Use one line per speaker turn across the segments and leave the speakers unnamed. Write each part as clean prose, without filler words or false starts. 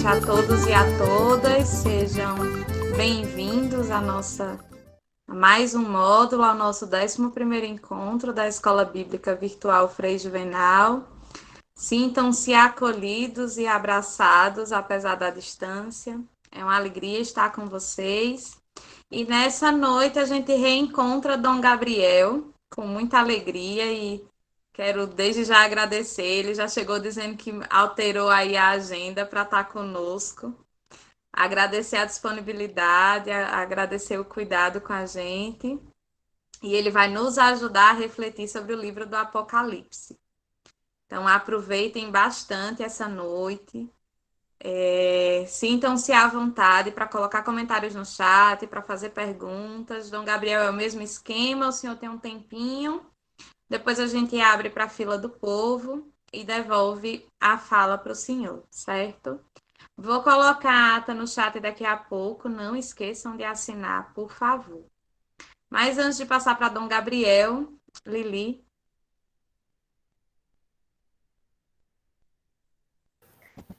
a todos e a todas, sejam bem-vindos a mais um módulo, ao nosso 11º encontro da Escola Bíblica Virtual Frei Juvenal. Sintam-se acolhidos e abraçados, apesar da distância. É uma alegria estar com vocês. E nessa noite a gente reencontra Dom Gabriel, com muita alegria, e quero desde já agradecer. Ele já chegou dizendo que alterou aí a agenda para estar conosco. Agradecer a disponibilidade, agradecer o cuidado com a gente. E ele vai nos ajudar a refletir sobre o livro do Apocalipse. Então, aproveitem bastante essa noite. Sintam-se à vontade para colocar comentários no chat, para fazer perguntas. Dom Gabriel é o mesmo esquema, o senhor tem um tempinho. Depois a gente abre para a fila do povo e devolve a fala para o senhor, certo? Vou colocar a ata no chat daqui a pouco. Não esqueçam de assinar, por favor. Mas antes de passar para Dom Gabriel, Lili.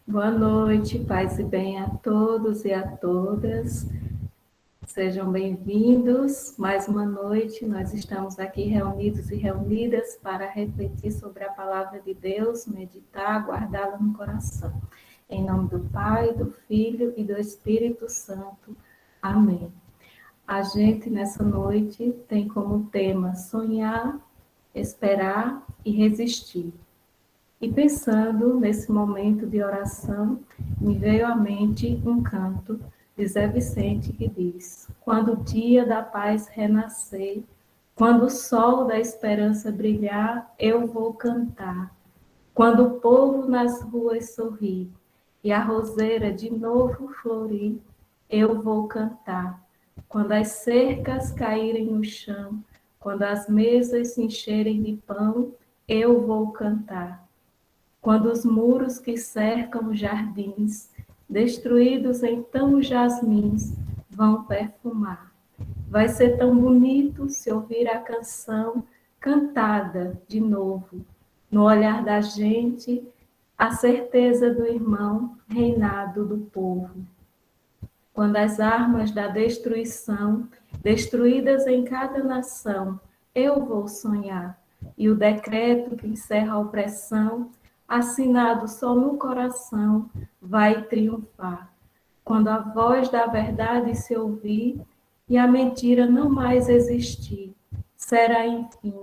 Boa noite, paz e bem a todos e a todas. Sejam bem-vindos. Mais uma noite, nós estamos aqui reunidos e reunidas para refletir sobre a palavra de Deus, meditar, guardá-la no coração. Em nome do Pai, do Filho e do Espírito Santo. Amém. A gente, nessa noite, tem como tema sonhar, esperar e resistir. E pensando nesse momento de oração, me veio à mente um canto de Zé Vicente que diz: quando o dia da paz renascer, quando o sol da esperança brilhar, eu vou cantar. Quando o povo nas ruas sorrir e a roseira de novo florir, eu vou cantar. Quando as cercas caírem no chão, quando as mesas se encherem de pão, eu vou cantar. Quando os muros que cercam os jardins, destruídos então os jasmins, vão perfumar. Vai ser tão bonito se ouvir a canção cantada de novo, no olhar da gente, a certeza do irmão reinado do povo. Quando as armas da destruição, destruídas em cada nação, eu vou sonhar, e o decreto que encerra a opressão, assinado só no coração, vai triunfar. Quando a voz da verdade se ouvir e a mentira não mais existir, será, enfim,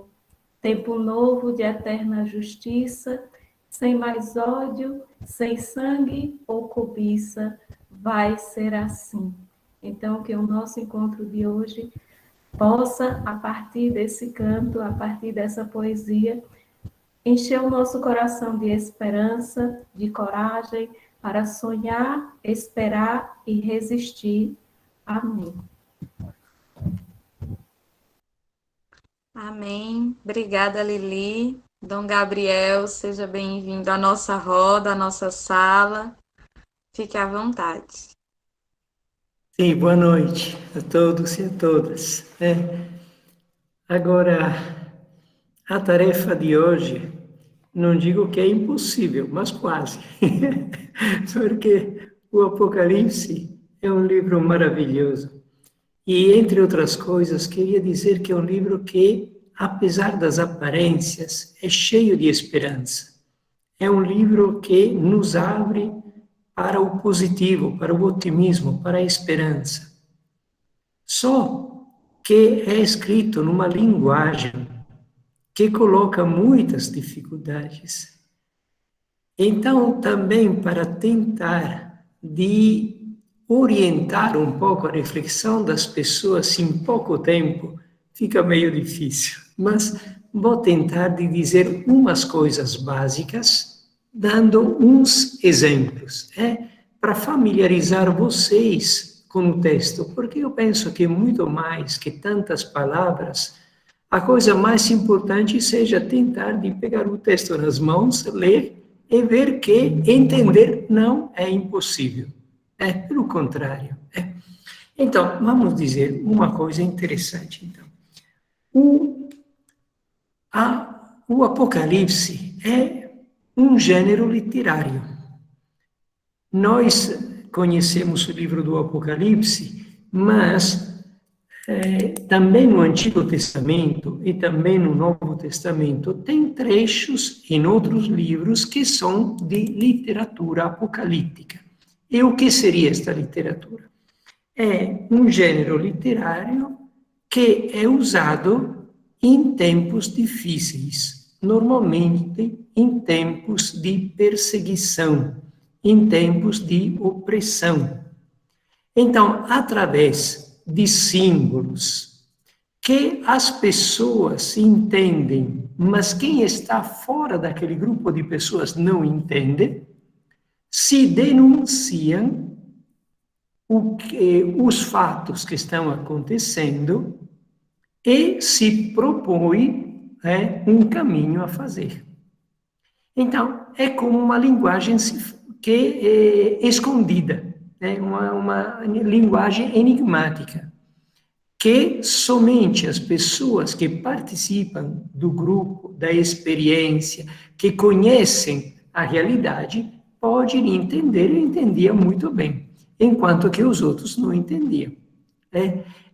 tempo novo de eterna justiça, sem mais ódio, sem sangue ou cobiça, vai ser assim. Então, que o nosso encontro de hoje possa, a partir desse canto, a partir dessa poesia, encher o nosso coração de esperança, de coragem, para sonhar, esperar e resistir. Amém.
Amém. Obrigada, Lili. Dom Gabriel, seja bem-vindo à nossa roda, à nossa sala. Fique à vontade.
Sim, boa noite a todos e a todas. Agora, a tarefa de hoje, não digo que é impossível, mas quase. Porque o Apocalipse é um livro maravilhoso. E, entre outras coisas, queria dizer que é um livro que, apesar das aparências, é cheio de esperança. É um livro que nos abre para o positivo, para o otimismo, para a esperança. Só que é escrito numa linguagem que coloca muitas dificuldades. Então, também para tentar de orientar um pouco a reflexão das pessoas em pouco tempo, fica meio difícil. Mas vou tentar de dizer umas coisas básicas, dando uns exemplos, para familiarizar vocês com o texto, porque eu penso que muito mais que tantas palavras, a coisa mais importante seja tentar de pegar o texto nas mãos, ler e ver que entender não é impossível. Pelo contrário. Então, vamos dizer uma coisa interessante. Então, o Apocalipse é um gênero literário. Nós conhecemos o livro do Apocalipse, mas também no Antigo Testamento e também no Novo Testamento tem trechos em outros livros que são de literatura apocalíptica. E o que seria esta literatura? É um gênero literário que é usado em tempos difíceis, normalmente em tempos de perseguição, em tempos de opressão. Então, através de símbolos que as pessoas entendem, mas quem está fora daquele grupo de pessoas não entende, se denunciam os fatos que estão acontecendo e se propõe um caminho a fazer. Então, é como uma linguagem que é escondida, uma linguagem enigmática, que somente as pessoas que participam do grupo, da experiência, que conhecem a realidade, podem entender e entendiam muito bem, enquanto que os outros não entendiam.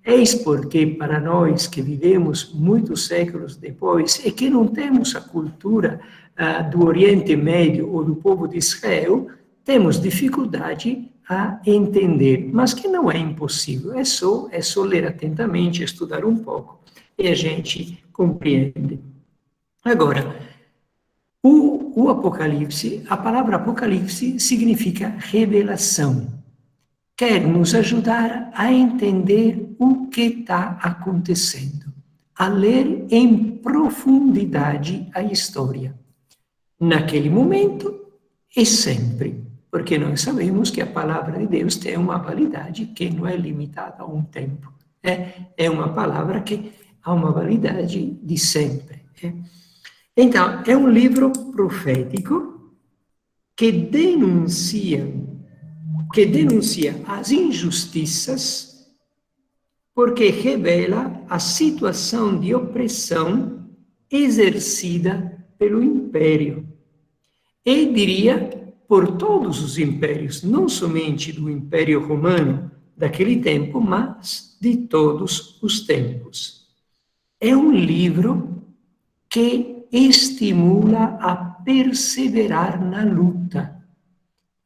Eis porque, para nós que vivemos muitos séculos depois e que não temos a cultura do Oriente Médio ou do povo de Israel, temos dificuldade a entender, mas que não é impossível, é só ler atentamente, estudar um pouco, e a gente compreende. Agora, o Apocalipse, a palavra Apocalipse significa revelação. Quer nos ajudar a entender o que está acontecendo, a ler em profundidade a história, naquele momento e sempre, porque nós sabemos que a palavra de Deus tem uma validade que não é limitada a um tempo, é uma palavra que há uma validade de sempre. Então, é um livro profético que denuncia as injustiças, porque revela a situação de opressão exercida pelo império. E diria, por todos os impérios, não somente do Império Romano daquele tempo, mas de todos os tempos. É um livro que estimula a perseverar na luta.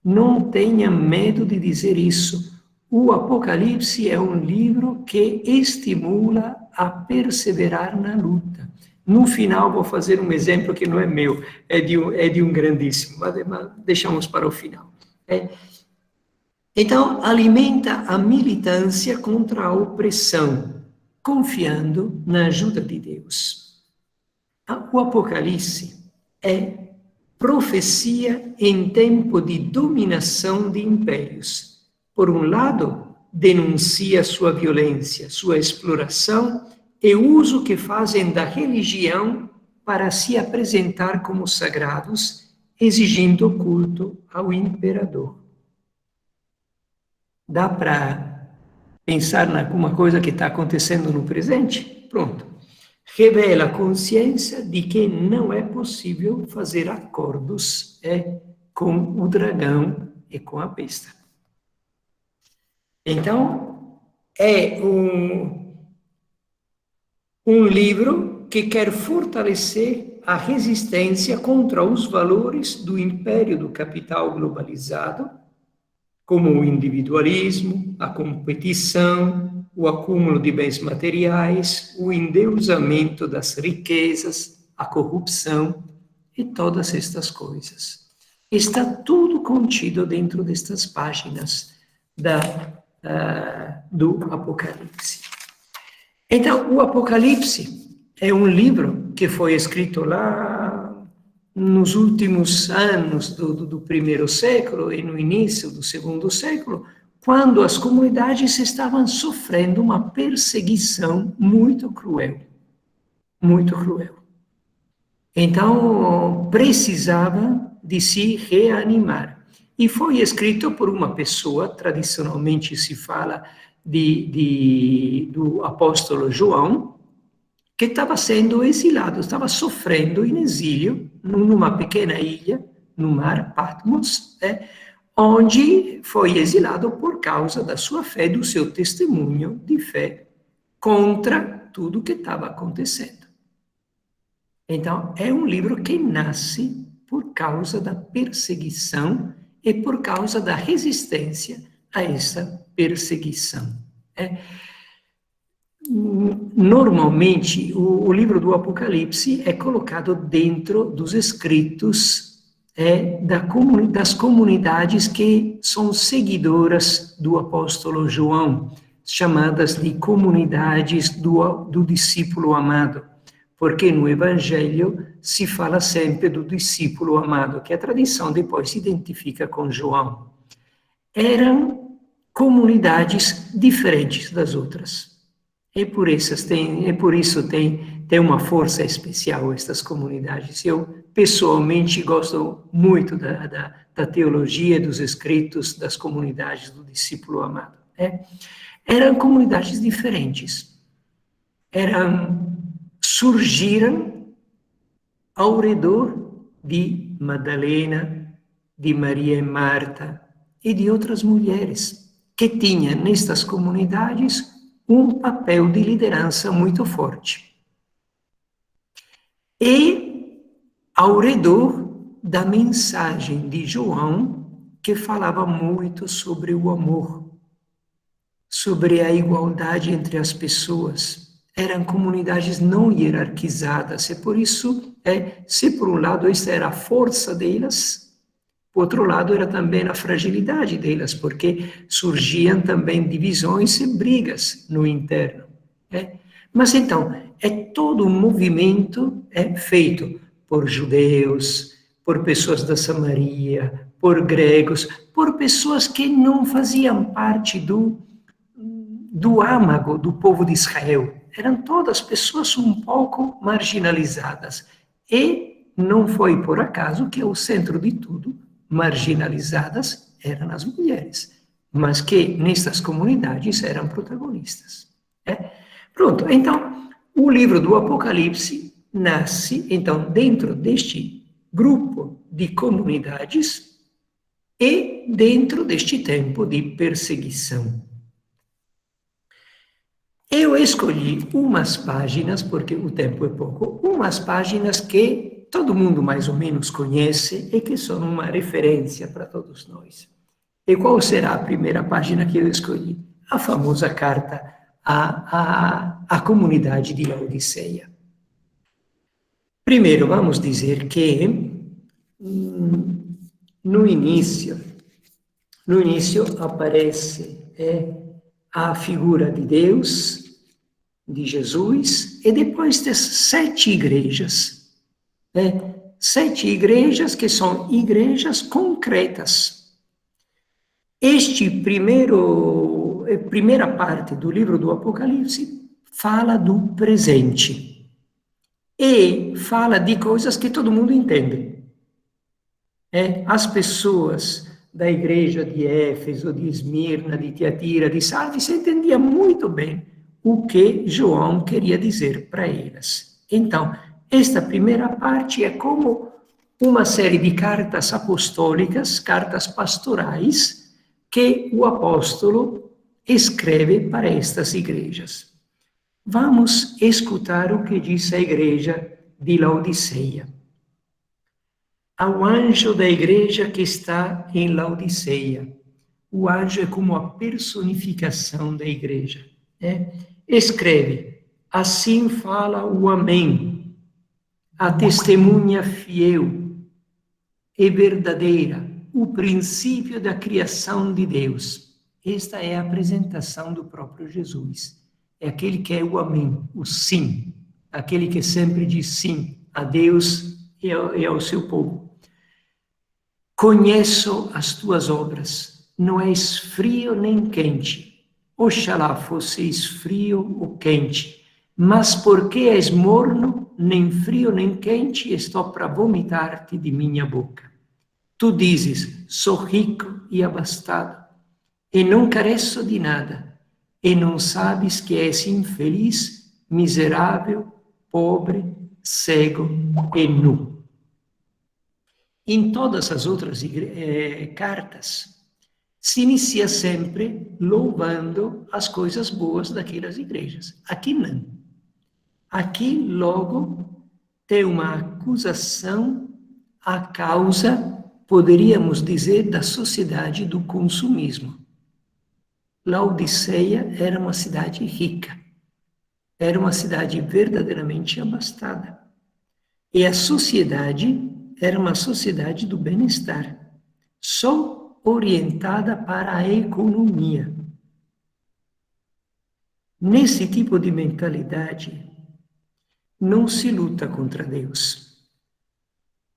Não tenha medo de dizer isso. O Apocalipse é um livro que estimula a perseverar na luta. No final, vou fazer um exemplo que não é meu, é de um grandíssimo, mas deixamos para o final. Então, alimenta a militância contra a opressão, confiando na ajuda de Deus. O Apocalipse é profecia em tempo de dominação de impérios. Por um lado, denuncia sua violência, sua exploração e o uso que fazem da religião para se apresentar como sagrados, exigindo culto ao imperador. Dá para pensar em alguma coisa que está acontecendo no presente? Pronto. Revela a consciência de que não é possível fazer acordos com o dragão e com a besta. Então, é um livro que quer fortalecer a resistência contra os valores do império do capital globalizado, como o individualismo, a competição, o acúmulo de bens materiais, o endeusamento das riquezas, a corrupção e todas estas coisas. Está tudo contido dentro destas páginas do Apocalipse. Então, o Apocalipse é um livro que foi escrito lá nos últimos anos do primeiro século e no início do segundo século, quando as comunidades estavam sofrendo uma perseguição muito cruel. Muito cruel. Então, precisava de se reanimar. E foi escrito por uma pessoa, tradicionalmente se fala do apóstolo João, que estava sendo exilado, estava sofrendo em exílio, numa pequena ilha, no mar Patmos, onde foi exilado por causa da sua fé, do seu testemunho de fé contra tudo que estava acontecendo. Então, é um livro que nasce por causa da perseguição e por causa da resistência a essa perseguição. Normalmente, o livro do Apocalipse é colocado dentro dos escritos das comunidades que são seguidoras do apóstolo João, chamadas de comunidades do discípulo amado, porque no Evangelho se fala sempre do discípulo amado, que a tradição depois se identifica com João. Eram comunidades diferentes das outras. E por isso tem uma força especial estas comunidades. Eu, pessoalmente, gosto muito da teologia, dos escritos das comunidades do discípulo amado. Eram comunidades diferentes. Surgiram ao redor de Madalena, de Maria e Marta e de outras mulheres que tinham nestas comunidades um papel de liderança muito forte. E ao redor da mensagem de João, que falava muito sobre o amor, sobre a igualdade entre as pessoas. Eram comunidades não hierarquizadas, e por isso, se por um lado esta era a força delas, por outro lado era também a fragilidade delas, porque surgiam também divisões e brigas no interno. Mas então, é todo um movimento feito por judeus, por pessoas da Samaria, por gregos, por pessoas que não faziam parte do âmago do povo de Israel. Eram todas pessoas um pouco marginalizadas. E não foi por acaso que o centro de tudo, marginalizadas, eram as mulheres, mas que nestas comunidades eram protagonistas. Pronto, então, o livro do Apocalipse nasce, então, dentro deste grupo de comunidades e dentro deste tempo de perseguição. Eu escolhi umas páginas, porque o tempo é pouco, umas páginas que todo mundo mais ou menos conhece e que são uma referência para todos nós. E qual será a primeira página que eu escolhi? A famosa carta à comunidade de Laodiceia. Primeiro, vamos dizer que no início aparece a figura de Deus, de Jesus, e depois das 7 igrejas. 7 igrejas que são igrejas concretas. Primeira parte do livro do Apocalipse fala do presente. E fala de coisas que todo mundo entende. As pessoas da igreja de Éfeso, de Esmirna, de Tiatira, de Sardes, entendiam muito bem o que João queria dizer para elas. Então, esta primeira parte é como uma série de cartas apostólicas, cartas pastorais, que o apóstolo escreve para estas igrejas. Vamos escutar o que diz a igreja de Laodiceia. Ao anjo da igreja que está em Laodiceia. O anjo é como a personificação da igreja. Escreve, assim fala o Amém, a testemunha fiel e verdadeira, o princípio da criação de Deus. Esta é a apresentação do próprio Jesus. É aquele que é o Amém, o sim, aquele que sempre diz sim a Deus e ao seu povo. Conheço as tuas obras, não és frio nem quente. Oxalá fosseis frio ou quente, mas porque és morno, nem frio nem quente, estou para vomitar-te de minha boca. Tu dizes, sou rico e abastado, e não careço de nada, e não sabes que és infeliz, miserável, pobre, cego e nu. em todas as outras cartas, se inicia sempre louvando as coisas boas daquelas igrejas. Aqui não. Aqui, logo, tem uma acusação à causa, poderíamos dizer, da sociedade do consumismo. Laodiceia era uma cidade rica, era uma cidade verdadeiramente abastada. E a sociedade era uma sociedade do bem-estar, só orientada para a economia. Nesse tipo de mentalidade, não se luta contra Deus.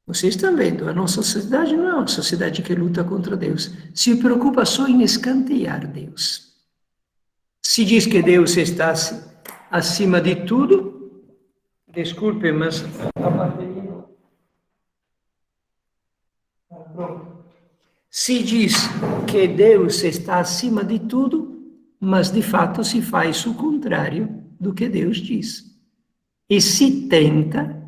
Vocês estão vendo, a nossa sociedade não é uma sociedade que luta contra Deus, se preocupa só em escantear Deus. Se diz que Deus está acima de tudo, desculpe, mas a bateria... Pronto. Se diz que Deus está acima de tudo, mas de fato se faz o contrário do que Deus diz. E se tenta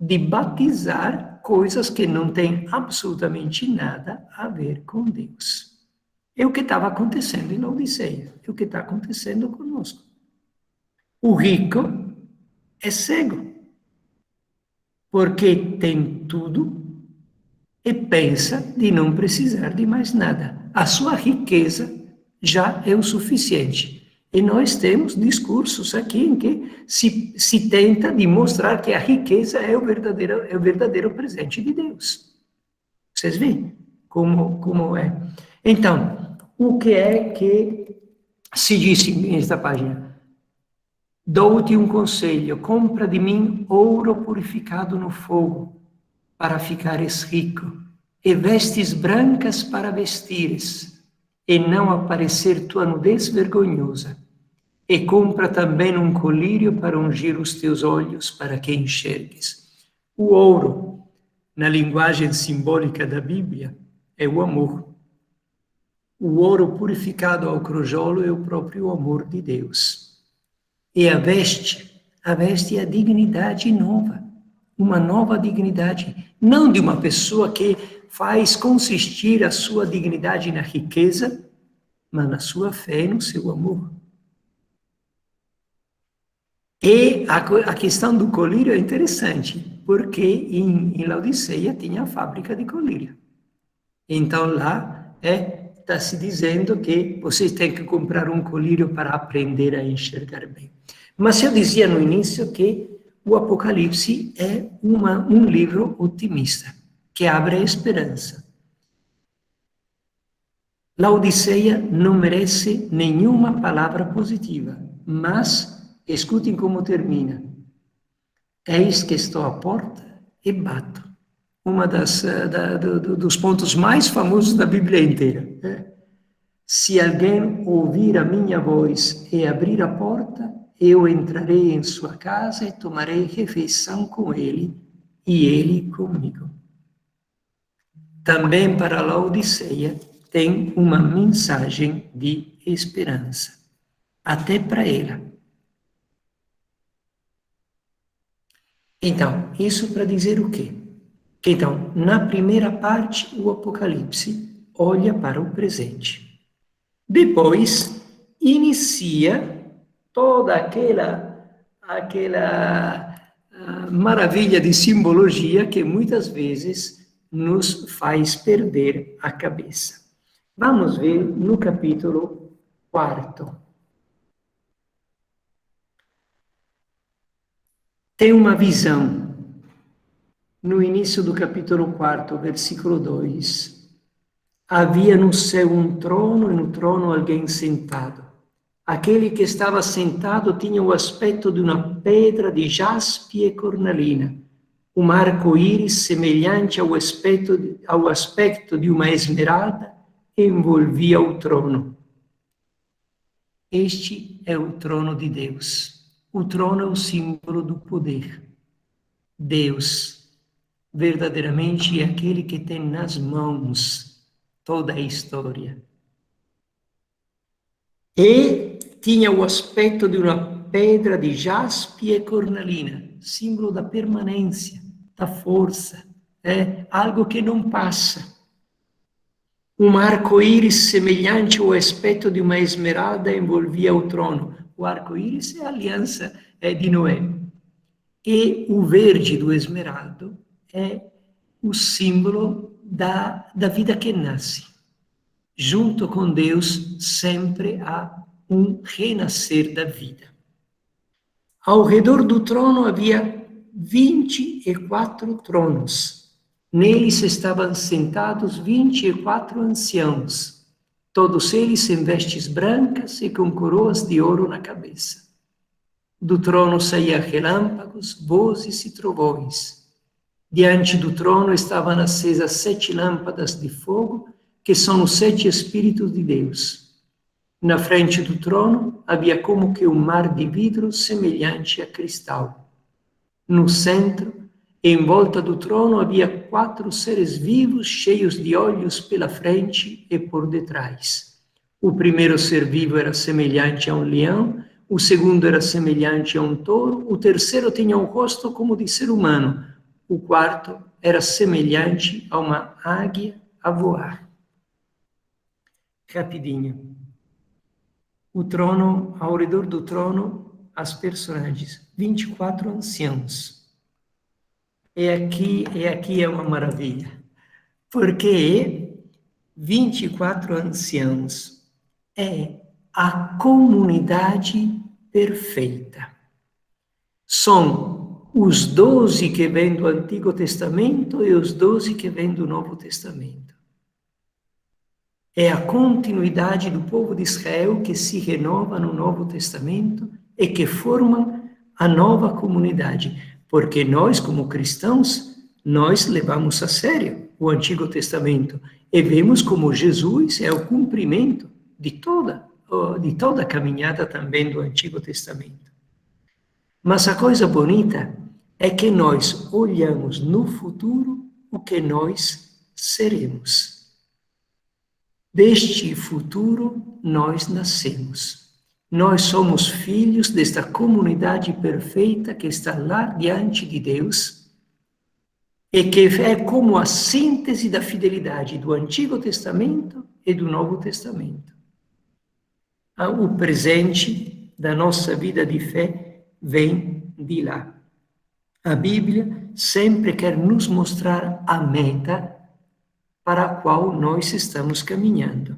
de batizar coisas que não têm absolutamente nada a ver com Deus. É o que estava acontecendo em Laodiceia, é o que está acontecendo conosco. O rico é cego, porque tem tudo e pensa de não precisar de mais nada. A sua riqueza já é o suficiente. E nós temos discursos aqui em que se tenta demonstrar que a riqueza é o verdadeiro presente de Deus. Vocês veem como é? Então, o que é que se disse nesta página? Dou-te um conselho, compra de mim ouro purificado no fogo, para ficares rico, e vestes brancas para vestires, e não aparecer tua nudez vergonhosa. E compra também um colírio para ungir os teus olhos, para que enxergues. O ouro, na linguagem simbólica da Bíblia, é o amor. O ouro purificado ao crojolo é o próprio amor de Deus. E a veste é a dignidade nova, uma nova dignidade, não de uma pessoa que faz consistir a sua dignidade na riqueza, mas na sua fé e no seu amor. E a questão do colírio é interessante, porque em Laodiceia tinha a fábrica de colírio. Então lá está se dizendo que vocês têm que comprar um colírio para aprender a enxergar bem. Mas eu dizia no início que o Apocalipse é um livro otimista, que abre a esperança. Laodiceia não merece nenhuma palavra positiva, mas escutem como termina. Eis que estou à porta e bato. Uma dos pontos mais famosos da Bíblia inteira. Se alguém ouvir a minha voz e abrir a porta, eu entrarei em sua casa e tomarei refeição com ele e ele comigo. Também para Laodiceia tem uma mensagem de esperança, até para ela. Então, isso para dizer o quê? Que então, na primeira parte, o Apocalipse olha para o presente. Depois, inicia toda aquela maravilha de simbologia que muitas vezes nos faz perder a cabeça. Vamos ver no capítulo 4. Tem uma visão. No início do capítulo 4, versículo 2. Havia no céu um trono e no trono alguém sentado. Aquele que estava sentado tinha o aspecto de uma pedra de jaspe e cornalina, um arco-íris semelhante ao aspecto de uma esmeralda envolvia o trono. Este é o trono de Deus. O trono é o símbolo do poder. Deus, verdadeiramente, é aquele que tem nas mãos toda a história. E tinha o aspecto de uma pedra de jaspe e cornalina, símbolo da permanência, da força, algo que não passa. Um arco-íris semelhante ao aspecto de uma esmeralda envolvia o trono. O arco-íris é a aliança de Noé. E o verde do esmeralda é o símbolo da vida que nasce. Junto com Deus, sempre há um renascer da vida. Ao redor do trono havia 24 tronos. Neles estavam sentados 24 anciãos, todos eles em vestes brancas e com coroas de ouro na cabeça. Do trono saíam relâmpagos, vozes e trovões. Diante do trono estavam acesas 7 lâmpadas de fogo, que são os 7 Espíritos de Deus. Na frente do trono havia como que um mar de vidro semelhante a cristal. No centro, em volta do trono, havia 4 seres vivos cheios de olhos pela frente e por detrás. O primeiro ser vivo era semelhante a um leão, o segundo era semelhante a um touro, o terceiro tinha um rosto como de ser humano, o quarto era semelhante a uma águia a voar. Rapidinho. O trono, ao redor do trono, as personagens, 24 anciãos. E aqui é uma maravilha, porque 24 anciãos é a comunidade perfeita. São os 12 que vêm do Antigo Testamento e os 12 que vêm do Novo Testamento. É a continuidade do povo de Israel que se renova no Novo Testamento e que formam a nova comunidade. Porque nós, como cristãos, nós levamos a sério o Antigo Testamento e vemos como Jesus é o cumprimento de toda a caminhada também do Antigo Testamento. Mas a coisa bonita é que nós olhamos no futuro o que nós seremos. Deste futuro nós nascemos. Nós somos filhos desta comunidade perfeita que está lá diante de Deus e que é como a síntese da fidelidade do Antigo Testamento e do Novo Testamento. O presente da nossa vida de fé vem de lá. A Bíblia sempre quer nos mostrar a meta para a qual nós estamos caminhando.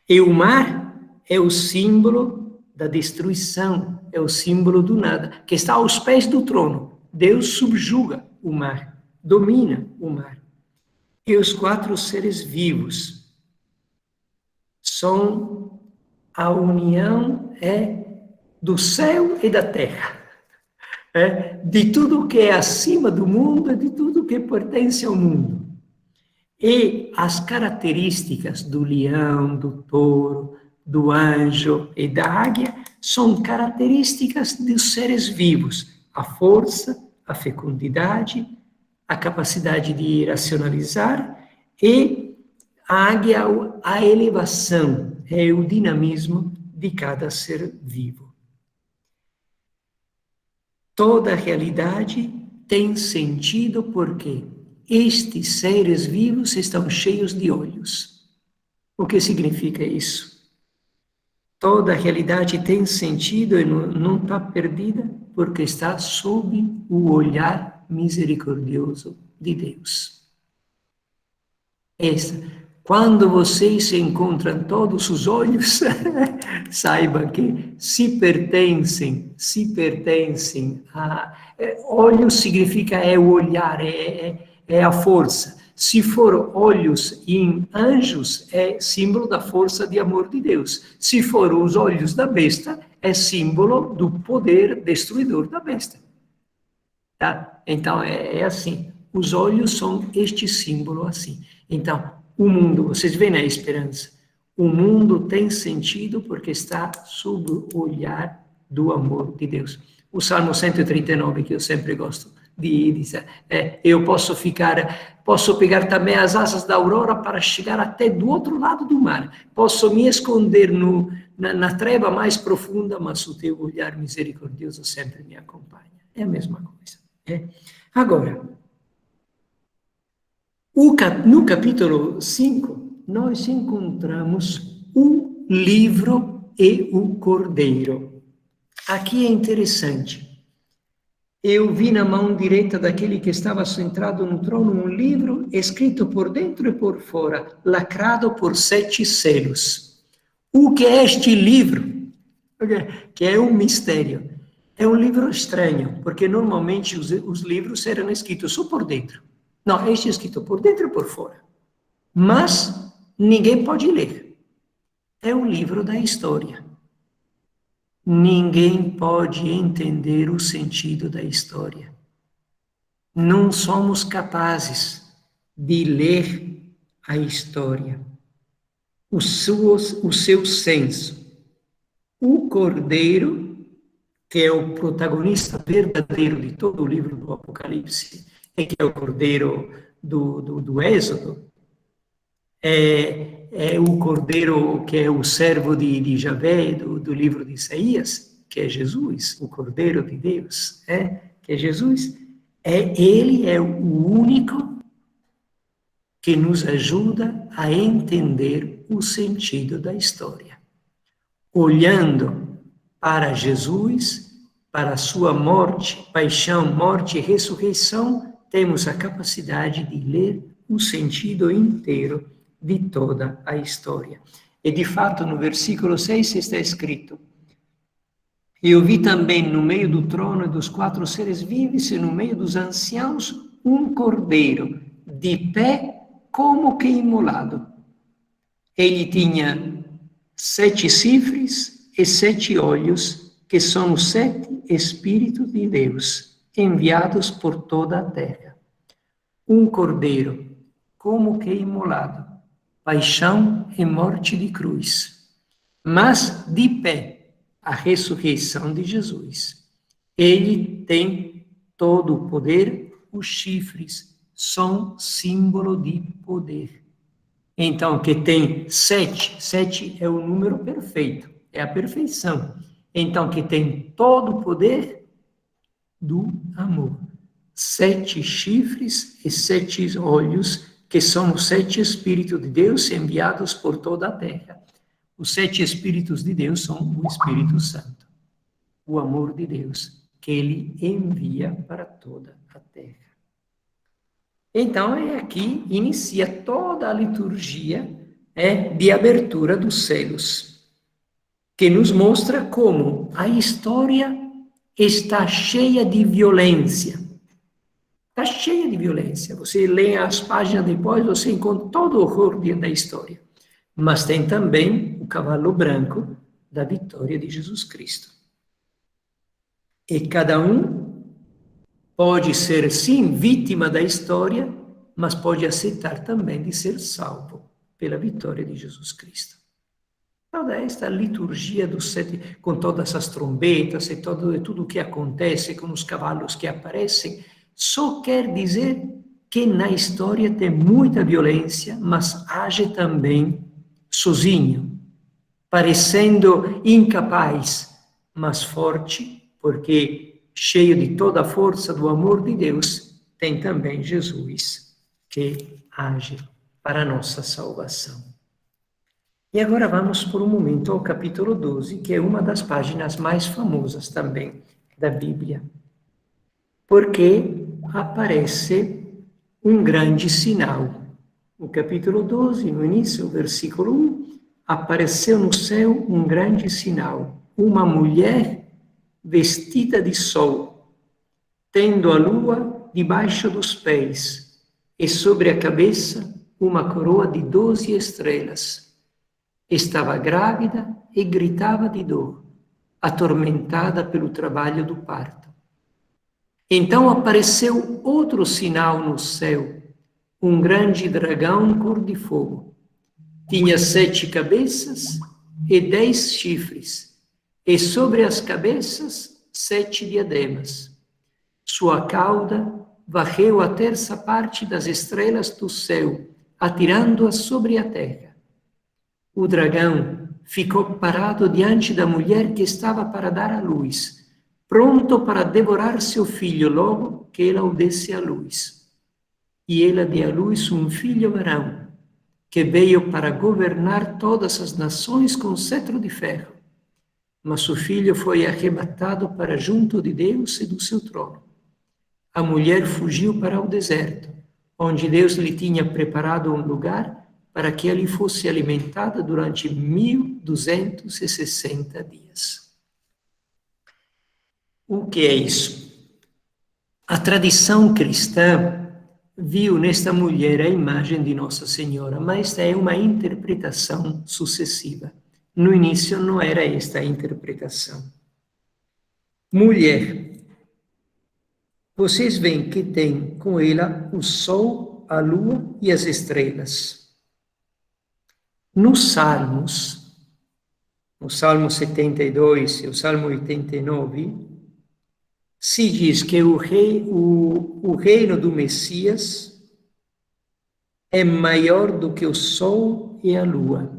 E o mar é o símbolo da destruição, é o símbolo do nada, que está aos pés do trono. Deus subjuga o mar, domina o mar. E os 4 seres vivos são a união do céu e da terra, de tudo que é acima do mundo e de tudo que pertence ao mundo. E as características do leão, do touro, do anjo e da águia são características dos seres vivos. A força, a fecundidade, a capacidade de racionalizar e a águia, a elevação, é o dinamismo de cada ser vivo. Toda a realidade tem sentido porque estes seres vivos estão cheios de olhos. O que significa isso? Toda a realidade tem sentido e não está perdida porque está sob o olhar misericordioso de Deus. Quando vocês encontram todos os olhos, saibam que se pertencem a... Olhos significa o olhar, é a força. Se for olhos em anjos, é símbolo da força de amor de Deus. Se for os olhos da besta, é símbolo do poder destruidor da besta. Tá? Então, é assim. Os olhos são este símbolo assim. Então, o mundo, vocês veem a esperança. O mundo tem sentido porque está sob o olhar do amor de Deus. O Salmo 139, que eu sempre gosto de dizer, eu posso pegar também as asas da aurora para chegar até do outro lado do mar. Posso me esconder na treva mais profunda, mas o teu olhar misericordioso sempre me acompanha. É a mesma coisa. Agora, No capítulo 5, nós encontramos o livro e o cordeiro. Aqui é interessante. Eu vi na mão direita daquele que estava sentado no trono um livro escrito por dentro e por fora, lacrado por 7 selos. O que é este livro? Que é um mistério. É um livro estranho, porque normalmente os livros eram escritos só por dentro. Não, este é escrito por dentro e por fora. Mas ninguém pode ler. É um livro da história. Ninguém pode entender o sentido da história. Não somos capazes de ler a história, o seu senso. O Cordeiro, que é o protagonista verdadeiro de todo o livro do Apocalipse, e que é o Cordeiro do Êxodo, é o Cordeiro que é o servo de Javé, do livro de Isaías, que é Jesus, o Cordeiro de Deus, que é Jesus. Ele é o único que nos ajuda a entender o sentido da história. Olhando para Jesus, para a sua morte, paixão, morte e ressurreição, temos a capacidade de ler o sentido inteiro de toda a história. E, de fato, no versículo 6 está escrito: eu vi também no meio do trono e dos 4 seres vivos e no meio dos anciãos um cordeiro, de pé como que imolado. Ele tinha 7 chifres e 7 olhos, que são os 7 Espíritos de Deus, enviados por toda a terra. Um cordeiro, como que imolado, paixão e morte de cruz, mas de pé, a ressurreição de Jesus. Ele tem todo o poder, os chifres são símbolo de poder. Então, que tem 7, 7 é o número perfeito, é a perfeição. Então, que tem todo o poder do amor. 7 chifres e 7 olhos, que são os 7 Espíritos de Deus enviados por toda a terra. Os 7 Espíritos de Deus são o Espírito Santo, o amor de Deus, que ele envia para toda a terra. Então, aqui inicia toda a liturgia de abertura dos selos, que nos mostra como a história está cheia de violência. Está cheia de violência. Você lê as páginas depois, você encontra todo o horror da história. Mas tem também o cavalo branco da vitória de Jesus Cristo. E cada um pode ser, sim, vítima da história, mas pode aceitar também de ser salvo pela vitória de Jesus Cristo. Toda esta liturgia dos 7, com todas as trombetas e tudo o que acontece com os cavalos que aparecem, só quer dizer que na história tem muita violência, mas age também sozinho, parecendo incapaz, mas forte, porque cheio de toda a força do amor de Deus, tem também Jesus, que age para a nossa salvação. E agora vamos por um momento ao capítulo 12, que é uma das páginas mais famosas também da Bíblia, porque aparece um grande sinal. No capítulo 12, no início, o versículo 1, apareceu no céu um grande sinal, uma mulher vestida de sol, tendo a lua debaixo dos pés, e sobre a cabeça uma coroa de 12 estrelas. Estava grávida e gritava de dor, atormentada pelo trabalho do parto. Então apareceu outro sinal no céu, um grande dragão cor de fogo. Tinha 7 cabeças e 10 chifres, e sobre as cabeças 7 diademas. Sua cauda varreu a 1/3 das estrelas do céu, atirando-as sobre a terra. O dragão ficou parado diante da mulher que estava para dar à luz, pronto para devorar seu filho logo que ela o desse à luz. e ela deu à luz um filho varão, que veio para governar todas as nações com cetro de ferro. Mas o filho foi arrebatado para junto de Deus e do seu trono. A mulher fugiu para o deserto, onde Deus lhe tinha preparado um lugar para que ele fosse alimentada durante 1260 dias. O que é isso? A tradição cristã viu nesta mulher a imagem de Nossa Senhora, mas esta é uma interpretação sucessiva. No início não era esta a interpretação. Mulher, vocês veem que tem com ela o sol, a lua e as estrelas. Nos Salmos, no Salmo 72 e o Salmo 89, se diz que o reino do Messias é maior do que o sol e a lua.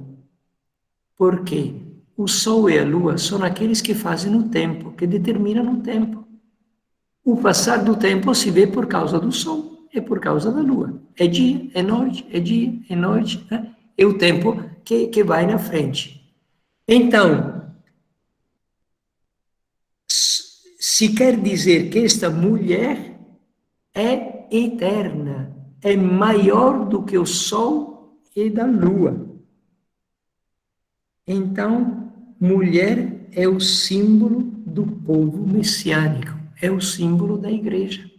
Por quê? O sol e a lua são aqueles que fazem o tempo, que determinam o tempo. O passar do tempo se vê por causa do sol e por causa da lua. É dia, é noite, é dia, é noite. Né? É o tempo que vai na frente. Então, se quer dizer que esta mulher é eterna, é maior do que o sol e da lua. Então, mulher é o símbolo do povo messiânico, é o símbolo da igreja,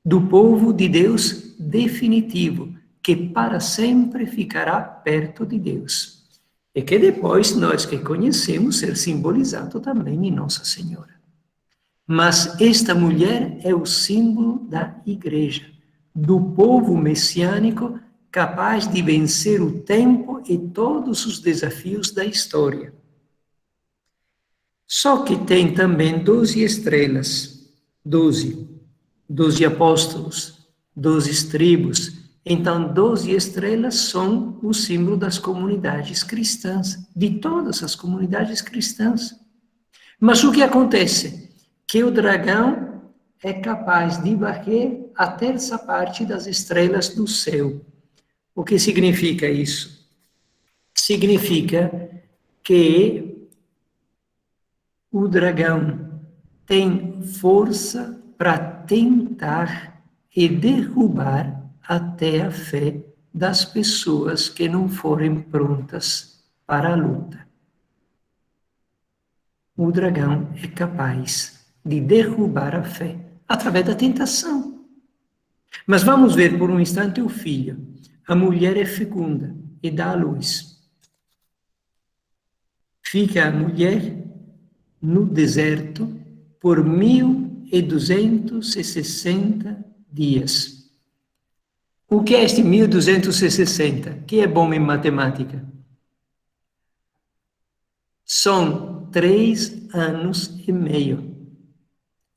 do povo de Deus definitivo, que para sempre ficará perto de Deus. E que depois nós que conhecemos ser simbolizado também em Nossa Senhora. Mas esta mulher é o símbolo da igreja, do povo messiânico capaz de vencer o tempo e todos os desafios da história. Só que tem também 12 estrelas, 12 apóstolos, 12 tribos. Então, 12 estrelas são o símbolo das comunidades cristãs, de todas as comunidades cristãs. Mas o que acontece? Que o dragão é capaz de varrer a terça parte das estrelas do céu. O que significa isso? Significa que o dragão tem força para tentar e derrubar até a fé das pessoas que não forem prontas para a luta. O dragão é capaz de derrubar a fé através da tentação. Mas vamos ver por um instante o filho. A mulher é fecunda e dá à luz. Fica a mulher no deserto por 1260 dias. O que é este 1260? Que é bom em matemática? São 3 anos e meio.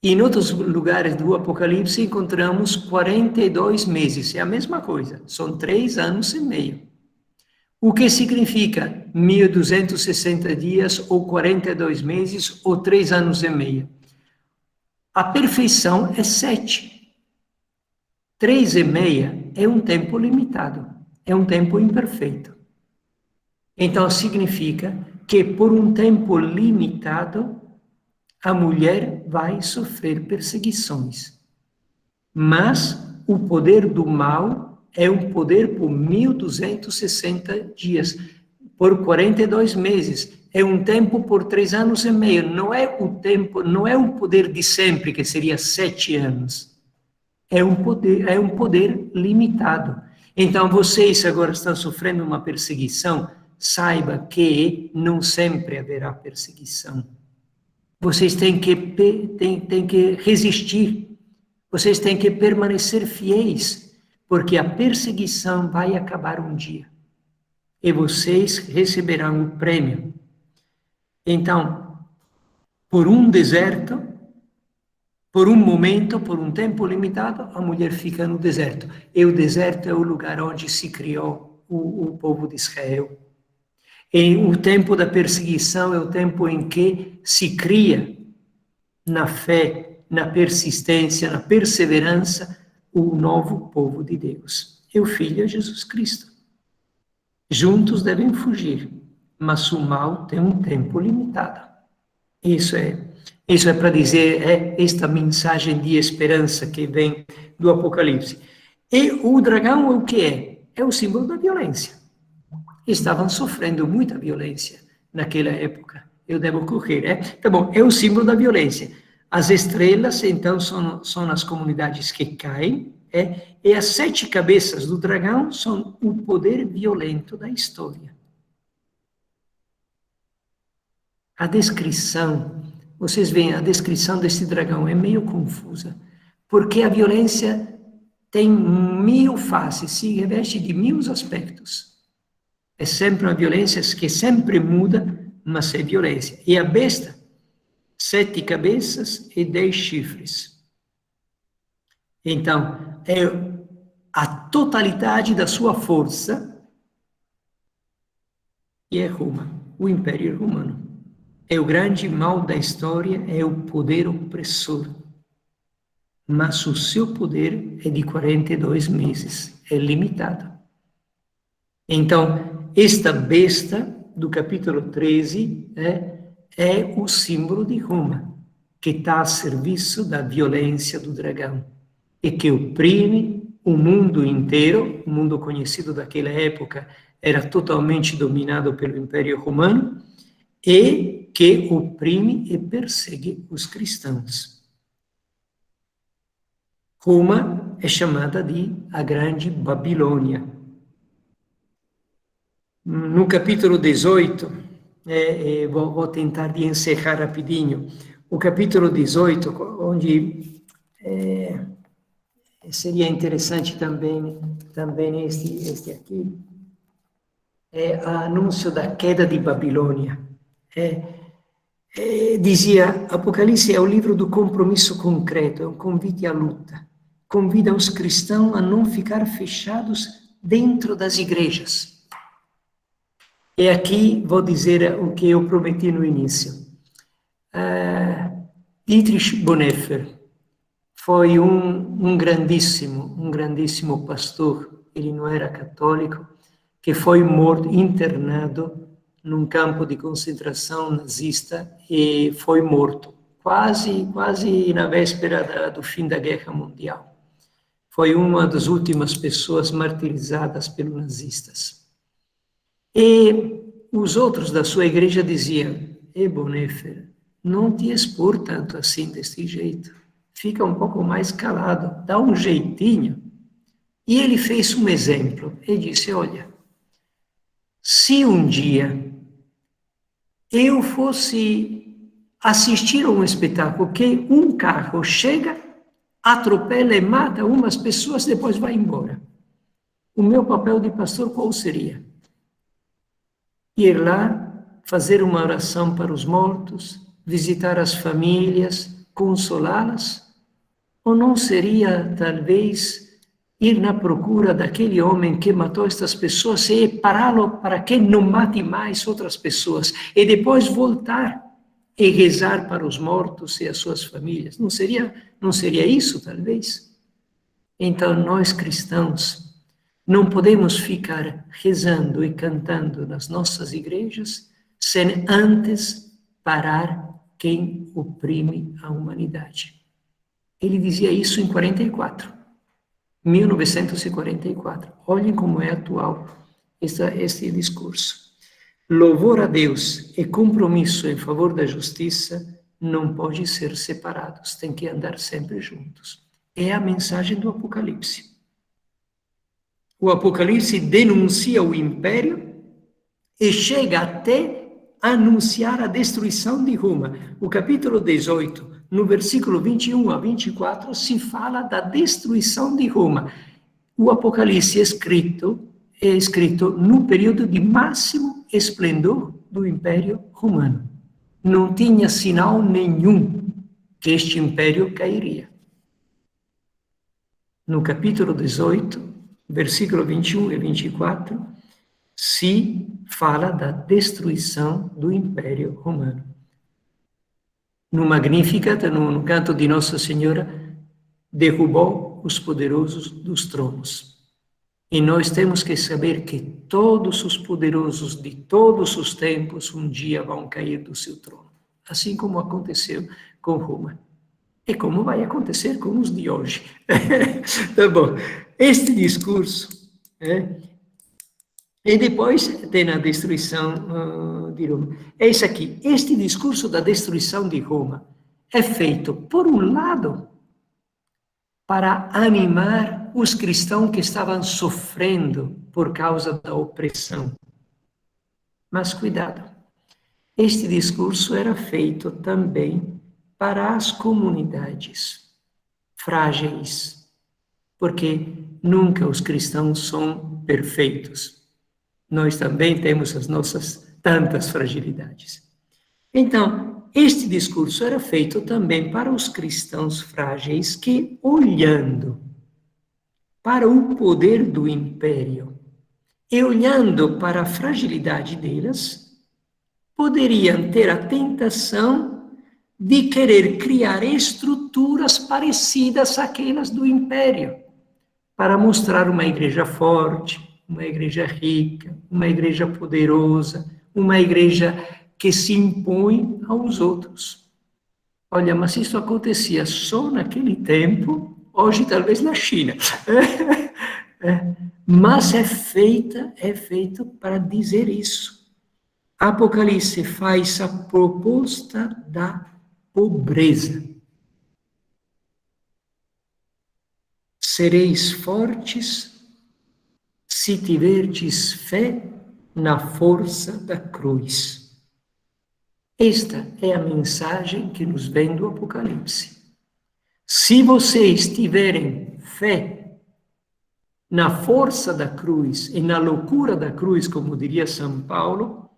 E em outros lugares do Apocalipse encontramos 42 meses. É a mesma coisa, são 3 anos e meio. O que significa 1260 dias, ou 42 meses, ou 3 anos e meio? A perfeição é 7. 3 e meia é um tempo limitado, é um tempo imperfeito. Então significa que por um tempo limitado, a mulher vai sofrer perseguições. Mas o poder do mal é um poder por 1260 dias, por 42 meses. É um tempo por 3 anos e meio. Não é o tempo, não é um poder de sempre, que seria 7 anos. É um poder limitado. Então, vocês agora estão sofrendo uma perseguição, saiba que não sempre haverá perseguição. Vocês têm que resistir, vocês têm que permanecer fiéis, porque a perseguição vai acabar um dia. E vocês receberão o prêmio. Então, por um deserto, por um momento, por um tempo limitado, a mulher fica no deserto. E o deserto é o lugar onde se criou o povo de Israel. E o tempo da perseguição é o tempo em que se cria na fé, na persistência, na perseverança, o novo povo de Deus. E o Filho é Jesus Cristo. Juntos devem fugir, mas o mal tem um tempo limitado. Isso é para dizer, esta mensagem de esperança que vem do Apocalipse. E o dragão o que é? É o símbolo da violência. Estavam sofrendo muita violência naquela época. Eu devo correr, Tá bom, é o símbolo da violência. As estrelas, então, são as comunidades que caem, e as 7 cabeças do dragão são o poder violento da história. A descrição, vocês veem, a descrição desse dragão é meio confusa, porque a violência tem 1000 faces, se reveste de 1000 aspectos. É sempre uma violência que sempre muda, mas é violência. E a besta, 7 cabeças e 10 chifres. Então, é a totalidade da sua força, e é Roma, o Império Romano. É o grande mal da história, é o poder opressor. Mas o seu poder é de 42 meses, é limitado. Então, esta besta do capítulo 13 é o símbolo de Roma, que está a serviço da violência do dragão e que oprime o mundo inteiro. O mundo conhecido daquela época era totalmente dominado pelo Império Romano e que oprime e persegue os cristãos. Roma é chamada de a Grande Babilônia. No capítulo 18, vou tentar de encerrar rapidinho, o capítulo 18, onde seria interessante também este aqui, é o anúncio da queda de Babilônia. Dizia, Apocalipse é o livro do compromisso concreto, é um convite à luta. Convida os cristãos a não ficar fechados dentro das igrejas. E aqui vou dizer o que eu prometi no início. Dietrich Bonhoeffer foi um grandíssimo pastor, ele não era católico, que foi morto, internado num campo de concentração nazista e foi morto, quase na véspera do fim da Guerra Mundial. Foi uma das últimas pessoas martirizadas pelos nazistas. E os outros da sua igreja diziam, Bonhoeffer, não te expor tanto assim desse jeito, fica um pouco mais calado, dá um jeitinho. E ele fez um exemplo, e disse, olha, se um dia eu fosse assistir a um espetáculo que um carro chega, atropela e mata umas pessoas, depois vai embora. O meu papel de pastor qual seria? Ir lá, fazer uma oração para os mortos, visitar as famílias, consolá-las? Ou não seria, talvez, ir na procura daquele homem que matou estas pessoas e pará-lo para que não mate mais outras pessoas, e depois voltar e rezar para os mortos e as suas famílias? Não seria isso, talvez? Então, nós cristãos não podemos ficar rezando e cantando nas nossas igrejas sem antes parar quem oprime a humanidade. Ele dizia isso em 1944. Olhem como é atual esse discurso. Louvor a Deus e compromisso em favor da justiça não podem ser separados, tem que andar sempre juntos. É a mensagem do Apocalipse. O Apocalipse denuncia o império e chega até anunciar a destruição de Roma. O capítulo 18, no versículo 21 a 24, se fala da destruição de Roma. O Apocalipse é escrito no período de máximo esplendor do Império Romano. Não tinha sinal nenhum que este império cairia. No capítulo 18, versículo 21 e 24, se fala da destruição do Império Romano. No Magnificat, no canto de Nossa Senhora, derrubou derrubou os poderosos dos tronos. E nós temos que saber que todos os poderosos de todos os tempos um dia vão cair do seu trono, assim como aconteceu com Roma. E como vai acontecer com os de hoje. Tá bom. Este discurso, e depois tem a destruição de Roma. É isso aqui. Este discurso da destruição de Roma é feito, por um lado, para animar os cristãos que estavam sofrendo por causa da opressão. Mas cuidado, este discurso era feito também para as comunidades frágeis, porque nunca os cristãos são perfeitos. Nós também temos as nossas tantas fragilidades. Então, este discurso era feito também para os cristãos frágeis que, olhando para o poder do império e olhando para a fragilidade delas, poderiam ter a tentação de querer criar estruturas parecidas àquelas do império, para mostrar uma igreja forte, uma igreja rica, uma igreja poderosa, uma igreja que se impõe aos outros. Olha, mas isso acontecia só naquele tempo, hoje talvez na China. Mas é feito para dizer isso. Apocalipse faz a proposta da pobreza. Sereis fortes se tiverdes fé na força da cruz. Esta é a mensagem que nos vem do Apocalipse. Se vocês tiverem fé na força da cruz e na loucura da cruz, como diria São Paulo,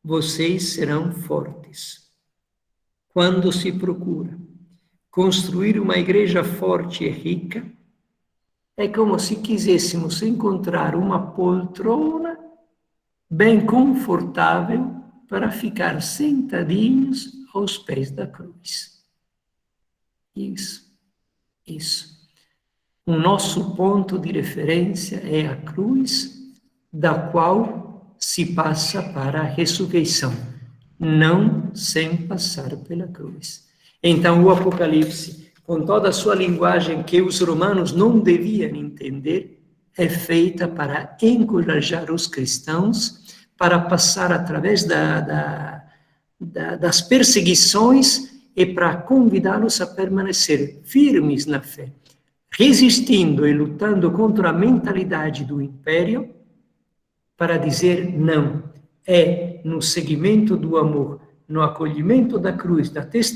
vocês serão fortes. Quando se procura construir uma igreja forte e rica, é como se quiséssemos encontrar uma poltrona bem confortável para ficar sentadinhos aos pés da cruz. Isso. O nosso ponto de referência é a cruz, da qual se passa para a ressurreição, não sem passar pela cruz. Então, o Apocalipse, com toda a sua linguagem que os romanos não deviam entender, é feita para encorajar os cristãos, para passar através das perseguições e para convidá-los a permanecer firmes na fé, resistindo e lutando contra a mentalidade do império, para dizer não. É no seguimento do amor, no acolhimento da cruz,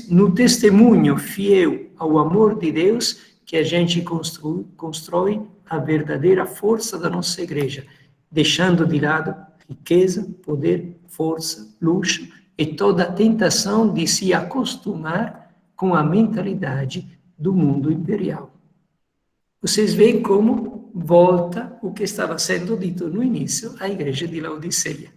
no testemunho fiel ao amor de Deus, que a gente constrói a verdadeira força da nossa igreja, deixando de lado riqueza, poder, força, luxo e toda a tentação de se acostumar com a mentalidade do mundo imperial. Vocês veem como volta o que estava sendo dito no início à igreja de Laodiceia.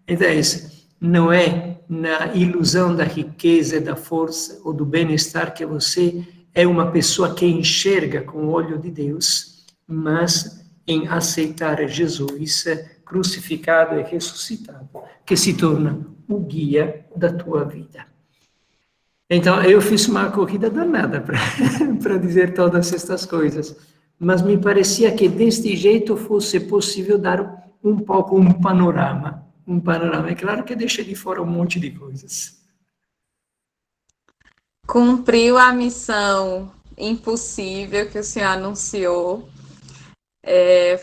Então, isso não é na ilusão da riqueza, da força ou do bem-estar que você é uma pessoa que enxerga com o olho de Deus, mas em aceitar Jesus crucificado e ressuscitado, que se torna o guia da tua vida. Então, eu fiz uma corrida danada para dizer todas estas coisas, mas me parecia que deste jeito fosse possível dar um pouco um panorama. É claro que deixei de fora um monte de coisas.
Cumpriu a missão impossível que o Senhor anunciou,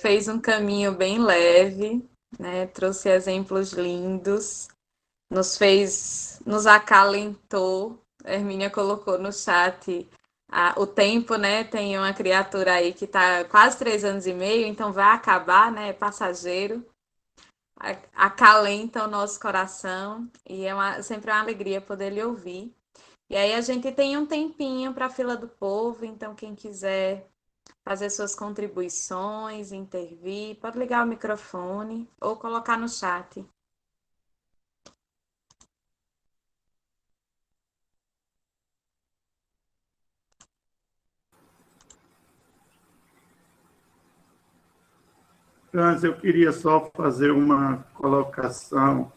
fez um caminho bem leve, né? Trouxe exemplos lindos, nos acalentou. Hermínia colocou no chat o tempo, né? Tem uma criatura aí que está quase 3 anos e meio, então vai acabar, né? É passageiro. Acalenta o nosso coração e sempre é uma alegria poder lhe ouvir. E aí a gente tem um tempinho para a fila do povo, então quem quiser fazer suas contribuições, intervir, pode ligar o microfone ou colocar no chat.
Franz, eu queria só fazer uma colocação,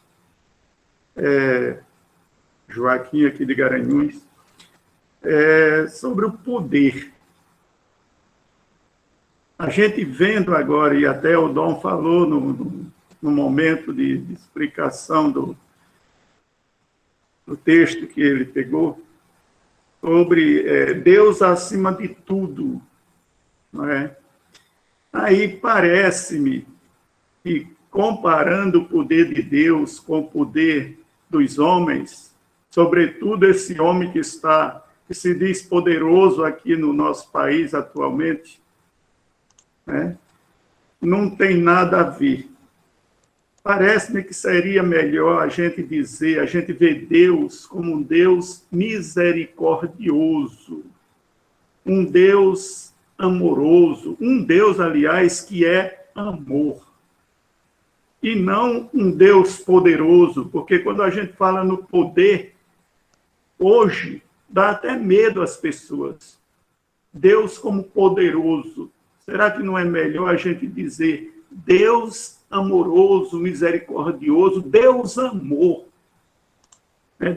Joaquim aqui de Garanhuns, sobre o poder. A gente vendo agora, e até o Dom falou no momento de explicação do texto que ele pegou, sobre Deus acima de tudo, não é? Aí parece-me que, comparando o poder de Deus com o poder dos homens, sobretudo esse homem que se diz poderoso aqui no nosso país atualmente, né, não tem nada a ver. Parece-me que seria melhor a gente ver Deus como um Deus misericordioso, um Deus amoroso, um Deus, aliás, que é amor. E não um Deus poderoso, porque quando a gente fala no poder, hoje, dá até medo às pessoas. Deus como poderoso. Será que não é melhor a gente dizer Deus amoroso, misericordioso, Deus amor?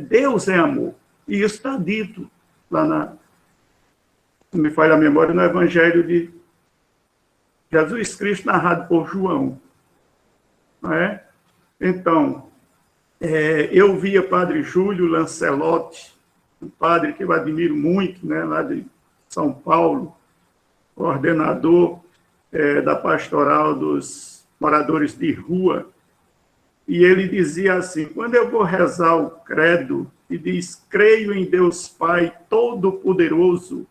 Deus é amor. E isso está dito lá não me falha a memória, no Evangelho de Jesus Cristo, narrado por João. Não é? Então, eu via Padre Júlio Lancelotti, um padre que eu admiro muito, né, lá de São Paulo, coordenador da pastoral dos moradores de rua, e ele dizia assim, quando eu vou rezar o credo, e diz, creio em Deus Pai Todo-Poderoso,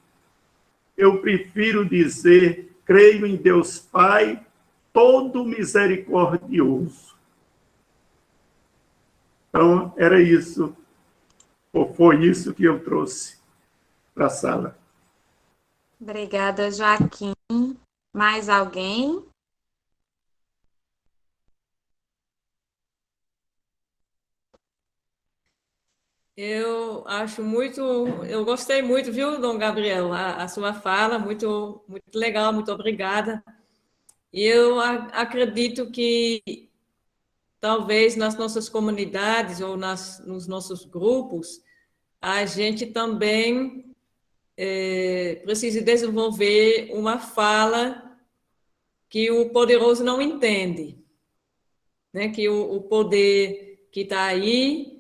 eu prefiro dizer, creio em Deus Pai Todo-Misericordioso. Então, era isso, ou foi isso que eu trouxe para a sala.
Obrigada, Joaquim. Mais alguém?
Eu gostei muito, viu, Dom Gabriel, a sua fala, muito, muito legal, muito obrigada. E eu acredito que talvez nas nossas comunidades ou nos nossos grupos, a gente também precise desenvolver uma fala que o poderoso não entende, né? Que o poder que está aí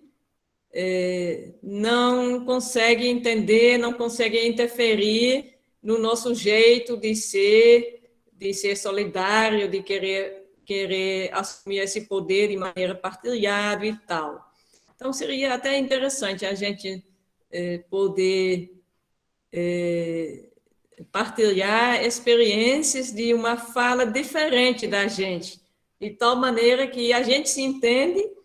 não consegue entender, não consegue interferir no nosso jeito de ser solidário, de querer assumir esse poder de maneira partilhada e tal. Então, seria até interessante a gente poder partilhar experiências de uma fala diferente da gente, de tal maneira que a gente se entende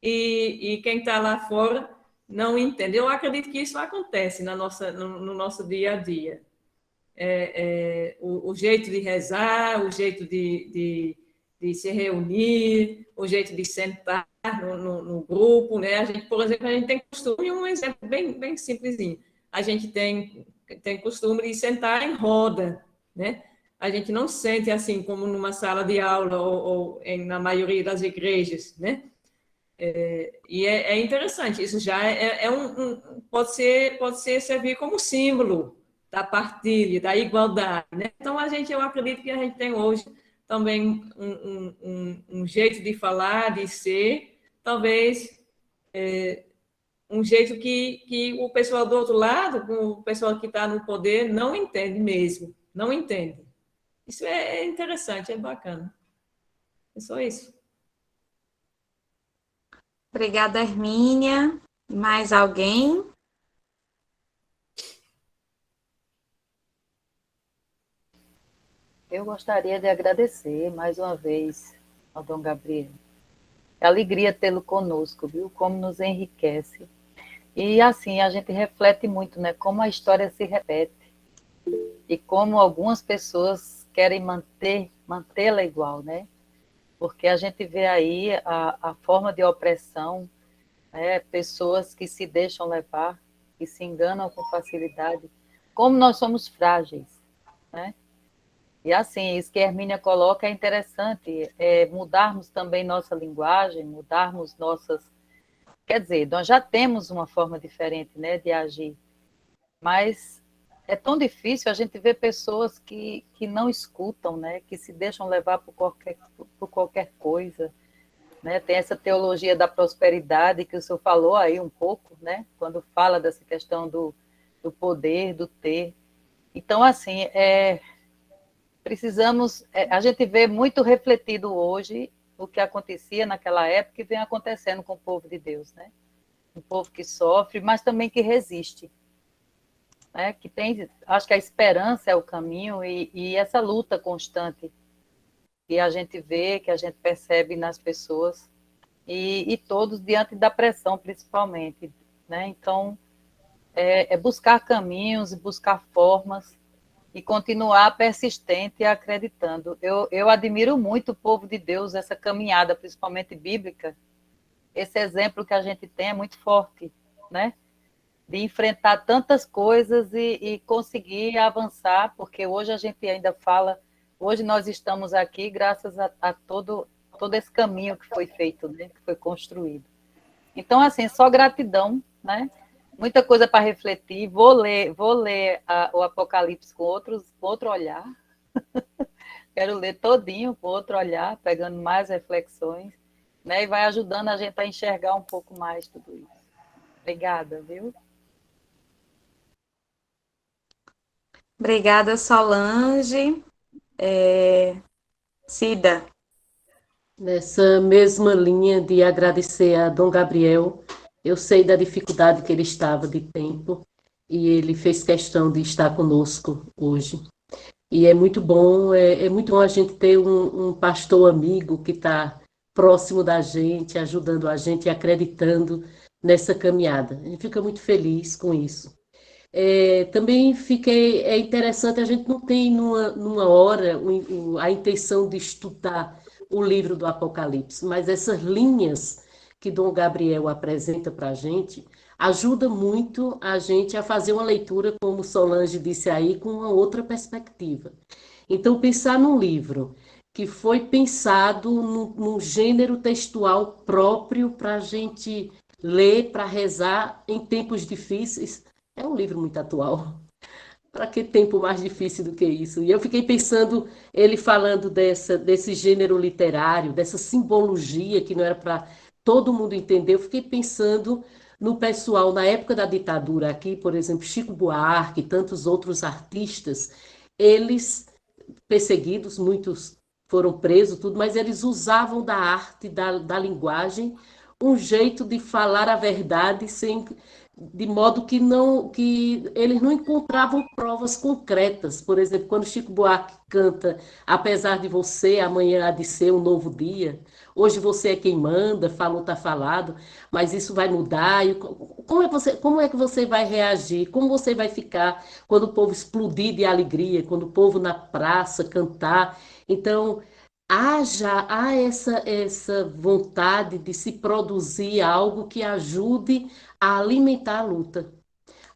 e quem está lá fora não entende. Eu acredito que isso acontece no nosso dia a dia. O jeito de rezar, o jeito de se reunir, o jeito de sentar no grupo, né? A gente, por exemplo, a gente tem costume, um exemplo bem simplesinho, a gente tem costume de sentar em roda, né? A gente não sente assim como numa sala de aula ou na maioria das igrejas, né? E é interessante, isso já pode servir como símbolo da partilha, da igualdade, né? Então, eu acredito que a gente tem hoje também um jeito de falar, de ser, talvez um jeito que o pessoal do outro lado, o pessoal que está no poder, não entende mesmo, não entende. Isso é interessante, é bacana. É só isso.
Obrigada, Hermínia. Mais alguém?
Eu gostaria de agradecer mais uma vez ao Dom Gabriel. É alegria tê-lo conosco, viu? Como nos enriquece. E assim, a gente reflete muito, né? Como a história se repete e como algumas pessoas querem mantê-la igual, né? Porque a gente vê aí a forma de opressão, né? Pessoas que se deixam levar, que se enganam com facilidade. Como nós somos frágeis, né? E assim, isso que a Hermínia coloca é interessante, mudarmos também nossa linguagem, mudarmos nossas... Quer dizer, nós já temos uma forma diferente, né, de agir, mas é tão difícil a gente ver pessoas que não escutam, né, que se deixam levar por qualquer coisa, né? Tem essa teologia da prosperidade que o senhor falou aí um pouco, né, quando fala dessa questão do poder, do ter. Então, assim, precisamos... a gente vê muito refletido hoje o que acontecia naquela época e vem acontecendo com o povo de Deus, né? Um povo que sofre, mas também que resiste, né? Que tem, acho que a esperança é o caminho e essa luta constante que a gente vê, que a gente percebe nas pessoas e todos diante da pressão, principalmente, né? Então, buscar caminhos, buscar formas e continuar persistente e acreditando. Eu admiro muito o povo de Deus, essa caminhada, principalmente bíblica. Esse exemplo que a gente tem é muito forte, né? De enfrentar tantas coisas e conseguir avançar, porque hoje a gente ainda fala, hoje nós estamos aqui graças a todo esse caminho que foi feito, né? Que foi construído. Então, assim, só gratidão, né? Muita coisa para refletir. Vou ler o Apocalipse com outro olhar. Quero ler todinho com outro olhar, pegando mais reflexões, né? E vai ajudando a gente a enxergar um pouco mais tudo isso. Obrigada, viu?
Obrigada, Solange. Cida.
Nessa mesma linha de agradecer a Dom Gabriel, eu sei da dificuldade que ele estava de tempo e ele fez questão de estar conosco hoje. E é muito bom a gente ter um pastor amigo que está próximo da gente, ajudando a gente e acreditando nessa caminhada. A gente fica muito feliz com isso. Também é interessante, a gente não tem numa hora a intenção de estudar o livro do Apocalipse, mas essas linhas que Dom Gabriel apresenta para a gente ajuda muito a gente a fazer uma leitura, como Solange disse aí, com uma outra perspectiva. Então, pensar num livro que foi pensado num gênero textual próprio para a gente ler, para rezar em tempos difíceis, é um livro muito atual. Para que tempo mais difícil do que isso? E eu fiquei pensando, ele falando desse gênero literário, dessa simbologia que não era para todo mundo entender, eu fiquei pensando no pessoal, na época da ditadura aqui, por exemplo, Chico Buarque e tantos outros artistas, eles perseguidos, muitos foram presos, tudo, mas eles usavam da arte, da linguagem, um jeito de falar a verdade sem... de modo que eles não encontravam provas concretas. Por exemplo, quando Chico Buarque canta Apesar de você, amanhã há de ser um novo dia, hoje você é quem manda, falou, está falado, mas isso vai mudar. E como é que você vai reagir? Como você vai ficar quando o povo explodir de alegria, quando o povo na praça cantar? Então, há essa vontade de se produzir algo que ajude a alimentar a luta,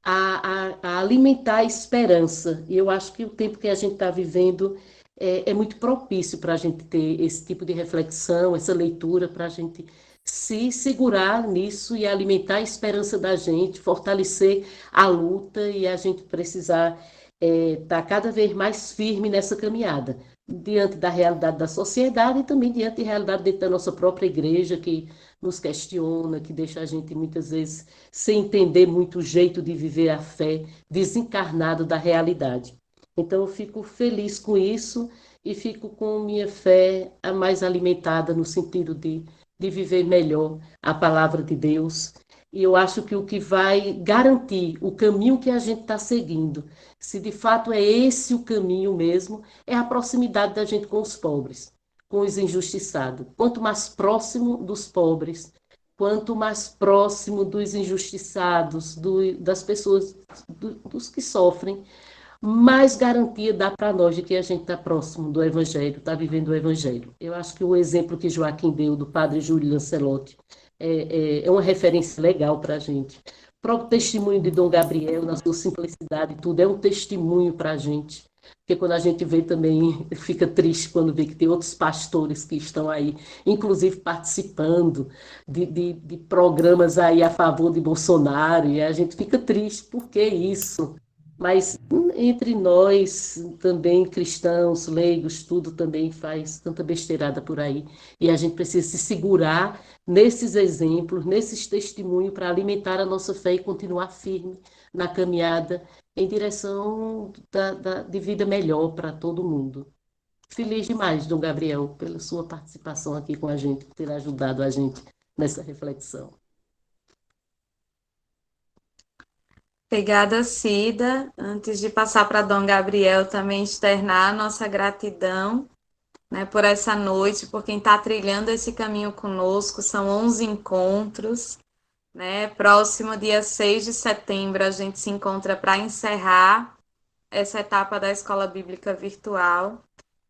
a alimentar a esperança. E eu acho que o tempo que a gente está vivendo é muito propício para a gente ter esse tipo de reflexão, essa leitura, para a gente se segurar nisso e alimentar a esperança da gente, fortalecer a luta e a gente precisar estar cada vez mais firme nessa caminhada, diante da realidade da sociedade e também diante da realidade dentro da nossa própria igreja, que nos questiona, que deixa a gente muitas vezes sem entender muito o jeito de viver a fé, desencarnado da realidade. Então eu fico feliz com isso e fico com minha fé a mais alimentada no sentido de viver melhor a palavra de Deus. E eu acho que o que vai garantir o caminho que a gente está seguindo, se de fato é esse o caminho mesmo, é a proximidade da gente com os pobres, com os injustiçados. Quanto mais próximo dos pobres, quanto mais próximo dos injustiçados, das pessoas, dos que sofrem, mais garantia dá para nós de que a gente está próximo do Evangelho, está vivendo o Evangelho. Eu acho que o exemplo que Joaquim deu do padre Júlio Lancelotti é uma referência legal para a gente. O próprio testemunho de Dom Gabriel, na sua simplicidade e tudo, é um testemunho para a gente Porque quando a gente vê também, fica triste quando vê que tem outros pastores que estão aí, inclusive participando de programas aí a favor de Bolsonaro, e a gente fica triste, por que isso? Mas entre nós, também cristãos, leigos, tudo também faz tanta besteirada por aí. E a gente precisa se segurar nesses exemplos, nesses testemunhos, para alimentar a nossa fé e continuar firme na caminhada em direção de vida melhor para todo mundo. Feliz demais, Dom Gabriel, pela sua participação aqui com a gente, por ter ajudado a gente nessa reflexão.
Obrigada, Cida. Antes de passar para Dom Gabriel, também externar a nossa gratidão, né, por essa noite, por quem está trilhando esse caminho conosco. São 11 encontros. Né? Próximo dia 6 de setembro, a gente se encontra para encerrar essa etapa da Escola Bíblica Virtual.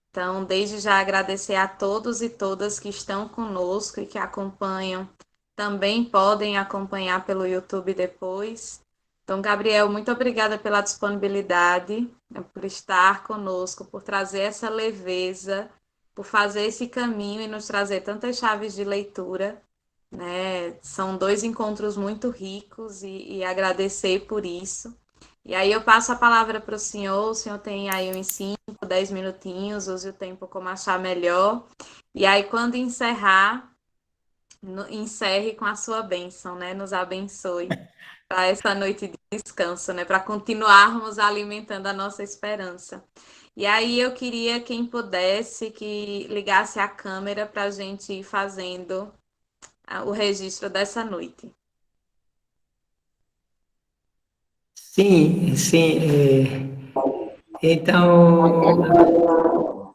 Então, desde já agradecer a todos e todas que estão conosco e que acompanham. Também podem acompanhar pelo YouTube depois. Então, Gabriel, muito obrigada pela disponibilidade, né, por estar conosco, por trazer essa leveza, por fazer esse caminho e nos trazer tantas chaves de leitura. Né? São 2 encontros muito ricos e agradecer por isso. E aí eu passo a palavra para o senhor tem aí uns 5, 10 minutinhos, use o tempo como achar melhor. E aí quando encerrar, encerre com a sua bênção, né? Nos abençoe para essa noite de descanso, né? Para continuarmos alimentando a nossa esperança. E aí eu queria quem pudesse que ligasse a câmera para a gente ir fazendo o registro dessa noite.
Sim, sim. Então,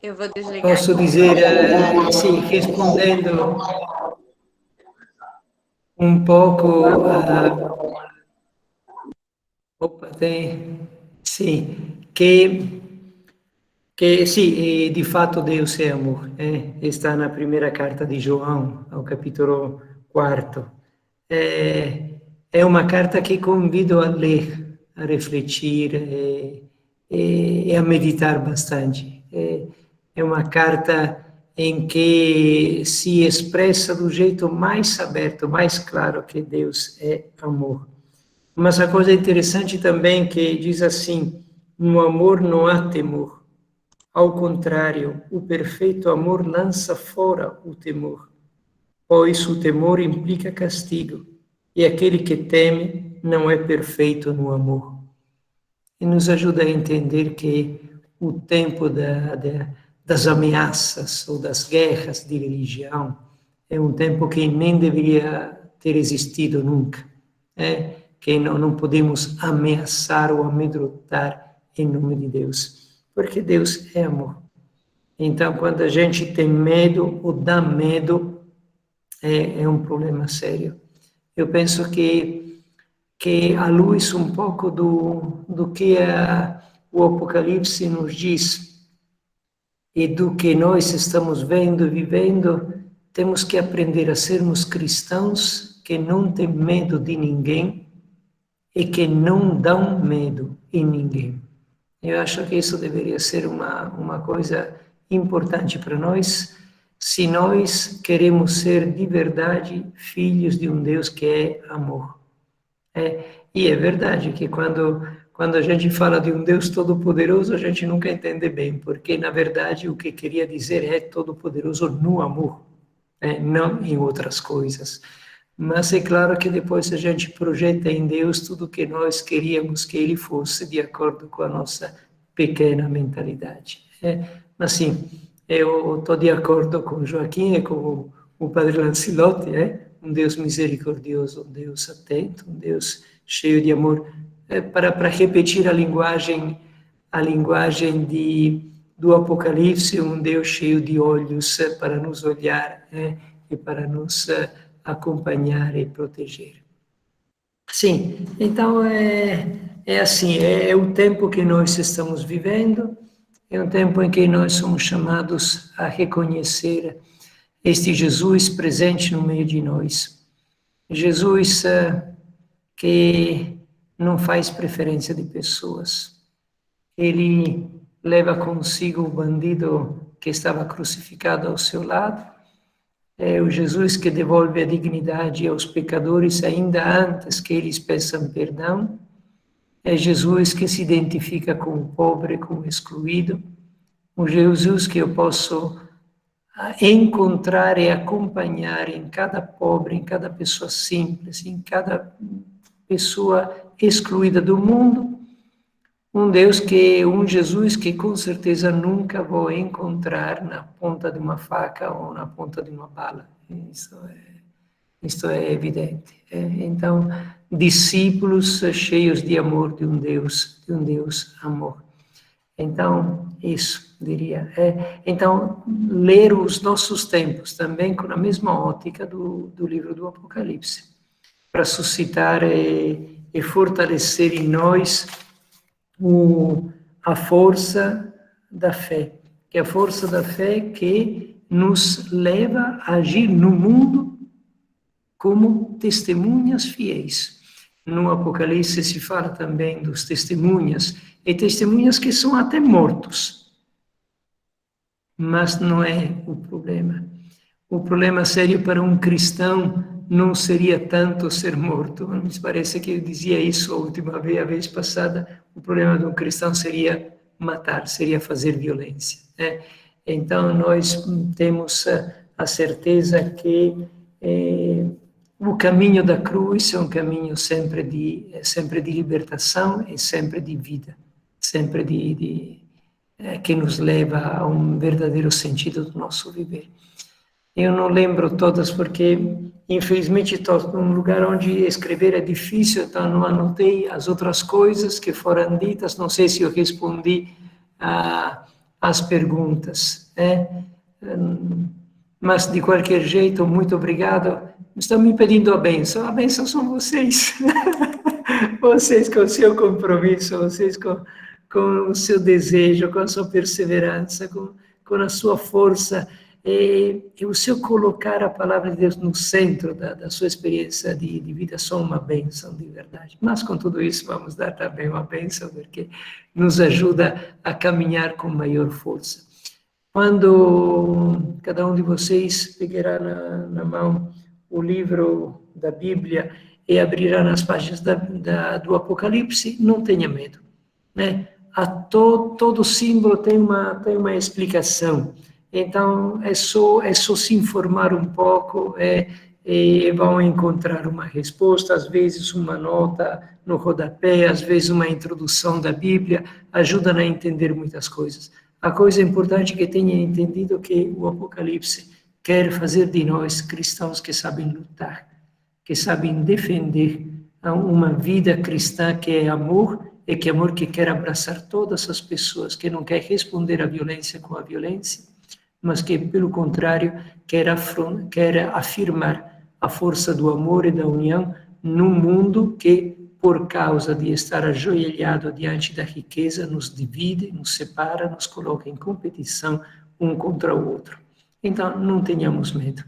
Eu vou desligar.
posso dizer, sim, respondendo um pouco. Sim, que sim, de fato Deus é amor. Está na primeira carta de João, ao capítulo 4. É uma carta que convido a ler, a refletir e a meditar bastante. É uma carta em que se expressa do jeito mais aberto, mais claro que Deus é amor. Mas a coisa interessante também que diz assim, no amor não há temor. Ao contrário, o perfeito amor lança fora o temor, pois o temor implica castigo, e aquele que teme não é perfeito no amor. E nos ajuda a entender que o tempo das ameaças ou das guerras de religião é um tempo que nem deveria ter existido nunca. Que não podemos ameaçar ou amedrontar em nome de Deus, porque Deus é amor. Então, quando a gente tem medo ou dá medo, é um problema sério. Eu penso que à luz um pouco do que o Apocalipse nos diz e do que nós estamos vendo e vivendo, temos que aprender a sermos cristãos que não têm medo de ninguém e que não dão medo em ninguém. Eu acho que isso deveria ser uma coisa importante para nós, se nós queremos ser de verdade filhos de um Deus que é amor. E é verdade que quando a gente fala de um Deus todo-poderoso, a gente nunca entende bem, porque, na verdade, o que queria dizer é todo-poderoso no amor, não em outras coisas. Mas é claro que depois a gente projeta em Deus tudo que nós queríamos que Ele fosse, de acordo com a nossa pequena mentalidade. Mas sim, eu estou de acordo com Joaquim e com o Padre Lancelotti, um Deus misericordioso, um Deus atento, um Deus cheio de amor, para repetir a linguagem do Apocalipse, um Deus cheio de olhos para nos olhar e para nos acompanhar e proteger. Sim, então é assim, é o tempo que nós estamos vivendo, é um tempo em que nós somos chamados a reconhecer este Jesus presente no meio de nós. Jesus que não faz preferência de pessoas. Ele leva consigo o bandido que estava crucificado ao seu lado. É o Jesus que devolve a dignidade aos pecadores ainda antes que eles peçam perdão. É Jesus que se identifica com o pobre, com o excluído. O Jesus que eu posso encontrar e acompanhar em cada pobre, em cada pessoa simples, em cada pessoa excluída do mundo. Um Jesus que com certeza nunca vou encontrar na ponta de uma faca ou na ponta de uma bala. Isto é evidente. Então, discípulos cheios de amor de um Deus amor. Então, isso, diria. Então, ler os nossos tempos também com a mesma ótica do livro do Apocalipse, para suscitar e fortalecer em nós a força da fé, que é a força da fé que nos leva a agir no mundo como testemunhas fiéis. No Apocalipse se fala também dos testemunhas, e testemunhas que são até mortos. Mas não é o problema. O problema sério para um cristão não seria tanto ser morto. Me parece que eu dizia isso a última vez, a vez passada. O problema de um cristão seria matar, seria fazer violência. Então, nós temos a certeza que o caminho da cruz é um caminho sempre de libertação e sempre de vida, sempre que nos leva a um verdadeiro sentido do nosso viver. Eu não lembro todas porque, infelizmente, estou num lugar onde escrever é difícil, então não anotei as outras coisas que foram ditas, não sei se eu respondi às perguntas. Mas, de qualquer jeito, muito obrigado. Estão me pedindo a bênção são vocês. Vocês com o seu compromisso, vocês com o seu desejo, com a sua perseverança, com a sua força, e o seu colocar a palavra de Deus no centro da sua experiência de vida, são uma bênção de verdade. Mas com tudo isso vamos dar também uma bênção, porque nos ajuda a caminhar com maior força. Quando cada um de vocês pegará na mão o livro da Bíblia e abrirá nas páginas do Apocalipse, não tenha medo, né? Todo símbolo tem uma explicação. Então, é só se informar um pouco e vão encontrar uma resposta, às vezes uma nota no rodapé, às vezes uma introdução da Bíblia, ajuda a entender muitas coisas. A coisa importante é que tenha entendido que o Apocalipse quer fazer de nós cristãos que sabem lutar, que sabem defender uma vida cristã que é amor, e que amor que quer abraçar todas as pessoas, que não quer responder à violência com a violência, mas que, pelo contrário, quer afirmar a força do amor e da união num mundo que, por causa de estar ajoelhado diante da riqueza, nos divide, nos separa, nos coloca em competição um contra o outro. Então, não tenhamos medo.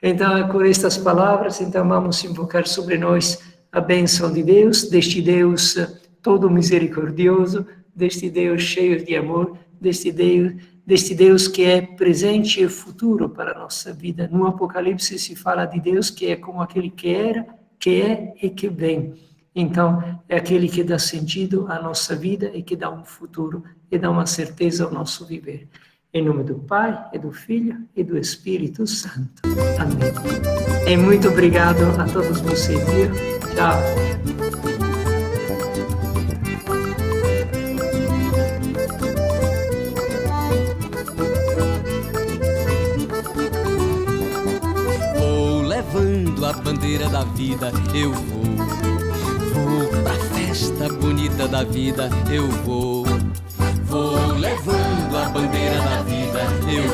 Então, com estas palavras, então vamos invocar sobre nós a bênção de Deus, deste Deus todo misericordioso, deste Deus cheio de amor, deste Deus que é presente e futuro para a nossa vida. No Apocalipse se fala de Deus que é como aquele que era, que é e que vem. Então, é aquele que dá sentido à nossa vida e que dá um futuro e dá uma certeza ao nosso viver. Em nome do Pai, e do Filho, e do Espírito Santo. Amém. E muito obrigado a todos vocês, viu? Tchau.
Vou levando a bandeira da vida, eu vou pra festa bonita da vida, eu vou levando a bandeira da vida, eu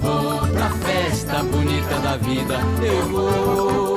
vou pra festa bonita da vida, eu vou.